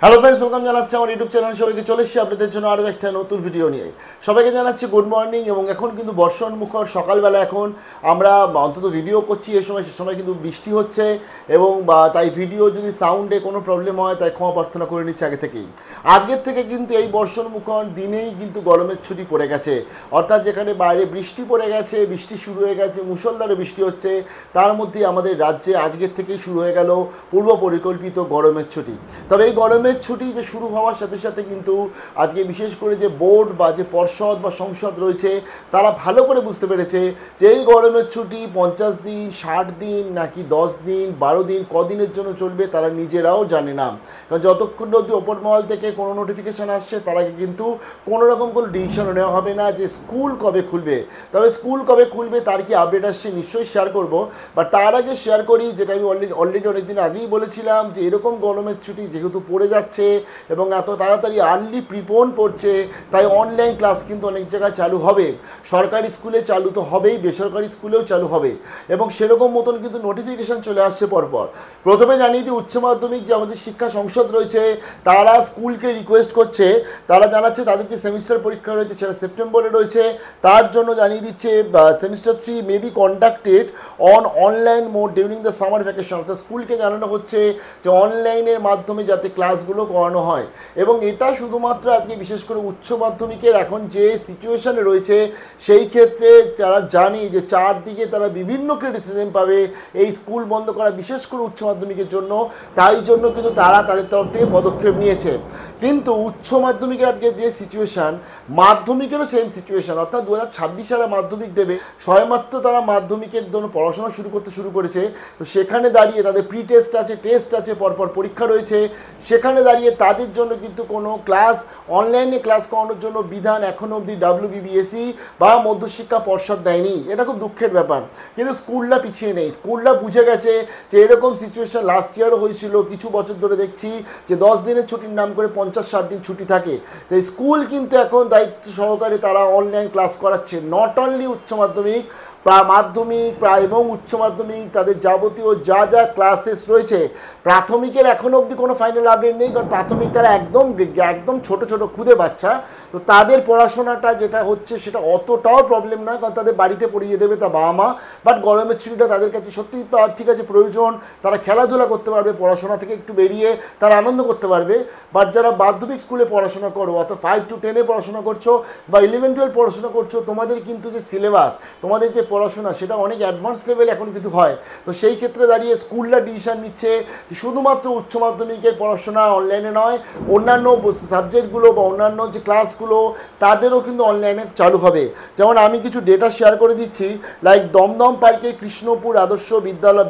Hello friends, welcome জানাচ্ছি আমার YouTube channel. সবাইকে চলে এসেছি আপনাদের জন্য আরও একটা নতুন ভিডিও নিয়ে। সবাইকে জানাচ্ছি গুড মর্নিং। এবং এখন কিন্তু বর্ষণমুখর সকালবেলা, এখন আমরা অন্তত ভিডিও করছি সে সময় কিন্তু বৃষ্টি হচ্ছে, এবং তাই ভিডিও যদি সাউন্ডে কোনো প্রবলেম হয় তাই ক্ষমা প্রার্থনা করে নিচ্ছি আগে থেকেই। আজকের থেকে কিন্তু এই বর্ষণমুখর দিনেই কিন্তু গরমের ছুটি পড়ে গেছে, অর্থাৎ যেখানে বাইরে বৃষ্টি পড়ে গেছে, বৃষ্টি শুরু হয়ে গেছে, মুষলধারে বৃষ্টি হচ্ছে, তার মধ্যে আমাদের রাজ্যে আজকের থেকেই শুরু হয়ে গেল পূর্ব পরিকল্পিত গরমের ছুটি। তবে এই গরমের ছুটি যে শুরু হওয়ার সাথে সাথে কিন্তু আজকে বিশেষ করে যে বোর্ড বা যে পর্ষদ বা সংসদ রয়েছে তারা ভালো করে বুঝতে পেরেছে যে এই গরমের ছুটি 50 দিন, 60 দিন, নাকি 10 দিন, 12 দিন, কদিনের জন্য চলবে তারা নিজেরাও জানে না। কারণ যতক্ষণ অবধি ওপর মহল থেকে কোনো নোটিফিকেশান আসছে তার আগে কিন্তু কোনো রকম কোনো ডিসিশনও নেওয়া হবে না যে স্কুল কবে খুলবে। তবে স্কুল কবে খুলবে তার কি আপডেট আসছে নিশ্চয়ই শেয়ার করব, বাট তার আগে শেয়ার করি যেটা আমি অলরেডি অনেকদিন আগেই বলেছিলাম যে এরকম গরমের ছুটি যেহেতু পড়ে যাচ্ছে এবং এত তাড়াতাড়ি আর্লি প্রিপোন পড়ছে, তাই অনলাইন ক্লাস কিন্তু অনেক জায়গায় চালু হবে। সরকারি স্কুলে চালু তো হবেই, বেসরকারি স্কুলেও চালু হবে, এবং সেরকম মতন কিন্তু নোটিফিকেশান চলে আসছে পরপর। প্রথমে জানিয়ে দিই, উচ্চ মাধ্যমিক যে আমাদের শিক্ষা সংসদ রয়েছে তারা স্কুলকে রিকোয়েস্ট করছে, তারা জানাচ্ছে তাদের যে সেমিস্টার পরীক্ষা রয়েছে সেটা সেপ্টেম্বরে রয়েছে, তার জন্য জানিয়ে দিচ্ছে semester 3 may be conducted on online mode during the summer vacation. অর্থাৎ স্কুলকে জানানো হচ্ছে যে অনলাইনের মাধ্যমে যাতে ক্লাসগুলো করানো হয়। এবং এটা শুধুমাত্র আজকে বিশেষ করে উচ্চ মাধ্যমিকের এখন যে সিচুয়েশানে রয়েছে সেই ক্ষেত্রে যারা জানে যে চারদিকে তারা বিভিন্ন ক্রিটিসিজম পাবে এই স্কুল বন্ধ করা, বিশেষ করে উচ্চ মাধ্যমিকের জন্য, তাই জন্য কিন্তু তারা তাদের তরফ থেকে পদক্ষেপ নিয়েছে। কিন্তু উচ্চ মাধ্যমিকের আজকে যে সিচুয়েশান, মাধ্যমিকেরও সেম সিচুয়েশান, অর্থাৎ 2026 সালে মাধ্যমিক দেবে, সবেমাত্র তারা মাধ্যমিকের জন্য পড়াশোনা শুরু করেছে। তো সেখানে দাঁড়িয়ে তাদের প্রি টেস্ট আছে, টেস্ট আছে, পরপর পরীক্ষা রয়েছে, সেখানে দাঁড়িয়ে তাদের জন্য কিন্তু কোনো ক্লাস অনলাইনে ক্লাস করানোর জন্য বিধান এখনও অবধি WBBSE বা মধ্যশিক্ষা পর্ষদ দেয়নি। এটা খুব দুঃখের ব্যাপার। কিন্তু স্কুলরা পিছিয়ে নেই, স্কুলরা বুঝে গেছে যে এরকম সিচুয়েশান লাস্ট ইয়ারও হয়েছিল, কিছু বছর ধরে দেখছি যে 10 দিনের ছুটির নাম করে 50-60 দিন ছুটি থাকে। তো স্কুল কিন্তু এখন দায়িত্ব সহকারে তারা অনলাইন ক্লাস করাচ্ছে। নট অনলি উচ্চ মাধ্যমিক, মাধ্যমিক এবং উচ্চ মাধ্যমিক, তাদের যাবতীয় যা যা ক্লাসেস রয়েছে। প্রাথমিকের এখনও অবধি কোনো ফাইনাল আপডেট নেই, কারণ প্রাথমিক তারা একদম ছোট খুদে বাচ্চা, তো তাদের পড়াশোনাটা যেটা হচ্ছে সেটা অতটাও প্রবলেম নয়, কারণ তাদের বাড়িতে পড়িয়ে দেবে তার বাবা মা। বাট গরমের ছুটিটা তাদের কাছে সত্যিই ঠিক আছে প্রয়োজন, তারা খেলাধুলা করতে পারবে, পড়াশোনা থেকে একটু বেরিয়ে তারা আনন্দ করতে পারবে। বাট যারা মাধ্যমিক স্কুলে পড়াশোনা করো, অর্থাৎ 5 to 10 পড়াশোনা করছো বা 11-12 পড়াশোনা করছো, তোমাদের কিন্তু যে সিলেবাস, তোমাদের যে পড়াশোনা সেটা অনেক অ্যাডভান্স লেভেল এখন কিন্তু হয়। তো সেই ক্ষেত্রে দাঁড়িয়ে স্কুলরা ডিসিশন নিচ্ছে যে শুধুমাত্র উচ্চ মাধ্যমিকের পড়াশোনা অনলাইনে নয়, অন্যান্য সাবজেক্টগুলো বা অন্যান্য যে ক্লাসগুলো তাদেরও কিন্তু অনলাইনে চালু হবে। যেমন আমি কিছু ডেটা শেয়ার করে দিচ্ছি, লাইক দমদম পার্কে কৃষ্ণপুর আদর্শ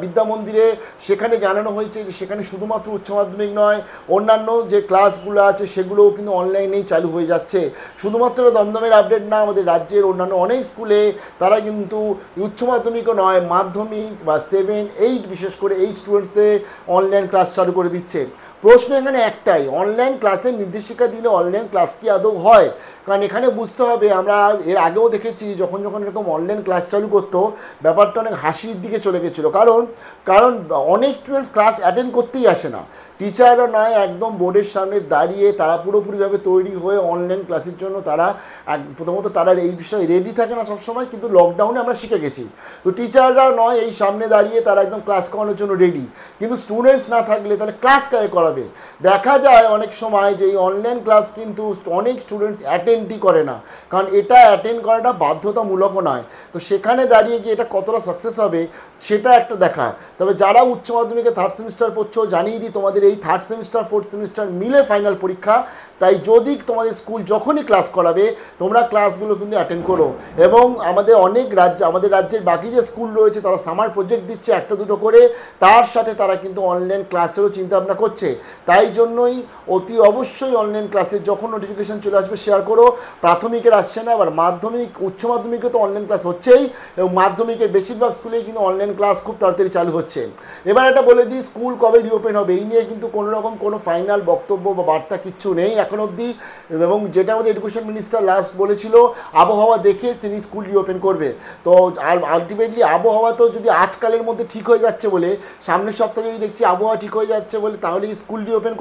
বিদ্যা মন্দিরে সেখানে জানানো হয়েছে যে সেখানে শুধুমাত্র উচ্চ মাধ্যমিক নয়, অন্যান্য যে ক্লাসগুলো আছে সেগুলোও কিন্তু অনলাইনেই চালু হয়ে যাচ্ছে। শুধুমাত্র দমদমের আপডেট না, আমাদের রাজ্যের অন্যান্য অনেক স্কুলে তারা কিন্তু উচ্চ মাধ্যমিকও নয়, মাধ্যমিক বা 7-8 বিশেষ করে এই স্টুডেন্টসদের অনলাইন ক্লাস চালু করে দিচ্ছে। প্রশ্ন এখানে একটাই, অনলাইন ক্লাসের নির্দেশিকা দিলে অনলাইন ক্লাস কি আদৌ হয়? কারণ এখানে বুঝতে হবে, আমরা এর আগেও দেখেছি যখন এরকম অনলাইন ক্লাস চালু করতো ব্যাপারটা অনেক হাসির দিকে চলে গেছিলো, কারণ অনেক স্টুডেন্টস ক্লাস অ্যাটেন্ড করতেই আসে না। টিচাররা নয়, একদম বোর্ডের সামনে দাঁড়িয়ে তারা পুরোপুরিভাবে তৈরি হয়ে অনলাইন ক্লাসের জন্য তারা প্রথমত তারা এই বিষয়ে রেডি থাকে না সবসময়, কিন্তু লকডাউনে আমরা শিখে গেছি। তো টিচাররা নয়, এই সামনে দাঁড়িয়ে তারা একদম ক্লাস করানোর জন্য রেডি, কিন্তু স্টুডেন্টস না থাকলে তাহলে ক্লাস কাকে করাবে? দেখা যায় অনেক সময় যে এই অনলাইন ক্লাস কিন্তু অনেক স্টুডেন্টস অ্যাটেন্ডই করে না, কারণ এটা অ্যাটেন্ড করাটা বাধ্যতামূলকও নয়। তো সেখানে দাঁড়িয়ে গিয়ে এটা কতটা সাকসেস হবে সেটা একটা দেখা। তবে যারা উচ্চ মাধ্যমিকে 3rd সেমিস্টার পড়ছো, জানিয়ে দিই তোমাদের এই 3rd সেমিস্টার 4th সেমিস্টার মিলে ফাইনাল পরীক্ষা। তাই যদি তোমাদের স্কুল যখনই ক্লাস করাবে তোমরা ক্লাসগুলো কিন্তু অ্যাটেন্ড করো। এবং আমাদের আমাদের রাজ্যের বাকি যে স্কুল রয়েছে তারা সামার প্রজেক্ট দিচ্ছে 1-2 করে, তার সাথে তারা কিন্তু অনলাইন ক্লাসেরও চিন্তাভাবনা করছে। তাই জন্যই অতি অবশ্যই অনলাইন ক্লাসের যখন নোটিফিকেশান চলে আসবে শেয়ার করো। প্রাথমিকের আসছে না, আবার মাধ্যমিক উচ্চ মাধ্যমিকে তো অনলাইন ক্লাস হচ্ছেই, এবং মাধ্যমিকের বেশিরভাগ স্কুলেই কিন্তু অনলাইন ক্লাস খুব তাড়াতাড়ি চালু হচ্ছে। এবার এটা বলে দিই, স্কুল কবে রিওপেন হবে এই নিয়ে কিন্তু কোনো ফাইনাল বক্তব্য বা বার্তা কিচ্ছু নেই এখন অবধি। এবং যেটা আমাদের এডুকেশন মিনিস্টার লাস্ট বলেছিল, আবহাওয়া দেখে তিনি স্কুল রিওপেন করবে। তো আলটিমেটলি আবহাওয়া তো যদি আজকালের মধ্যে ঠিক হয়ে যাচ্ছে বলে, সামনের সপ্তাহে যদি দেখছি আবহাওয়া ঠিক হয়ে যাচ্ছে বলে, তাহলে স্কুল স্কুল রিওপেন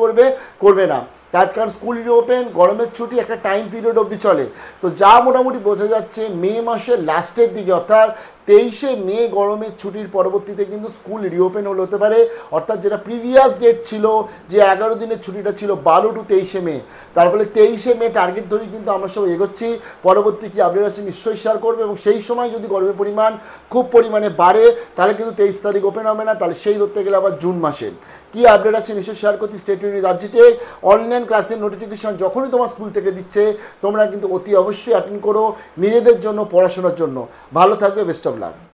করবে না। তার কারণ স্কুল রিওপেন গরমের ছুটি একটা টাইম পিরিয়ড অবধি চলে। তো যা মোটামুটি বোঝা যাচ্ছে মে মাসের লাস্টের দিকে অর্থাৎ 23শে মে গরমের ছুটির পরবর্তীতে কিন্তু স্কুল রিওপেন হতে পারে। অর্থাৎ যেটা প্রিভিয়াস ডেট ছিল যে 11 দিনের ছুটিটা ছিল 12 টু 23শে মে, তার ফলে 23শে মে টার্গেট ধরেই কিন্তু আমরা সব এগোচ্ছি। পরবর্তী কি আপডেট আছে নিশ্চয়ই শেয়ার করবে, এবং সেই সময় যদি গরমের পরিমাণ খুব পরিমাণে বাড়ে তাহলে কিন্তু 23 তারিখ ওপেন হবে না, তাহলে সেই ধরতে গেলে আবার জুন মাসে কি আপডেট আছে নিশ্চয়ই শেয়ার করছি। স্টে টিউনড উইথ আরজিটে। অনলাইন ক্লাসের নোটিফিকেশন যখনই তোমার স্কুল থেকে দিচ্ছে তোমরা কিন্তু অতি অবশ্যই অ্যাটেন্ড করো নিজেদের জন্য, পড়াশোনার জন্য। ভালো থাকবে, বেস্ট অফ লাক।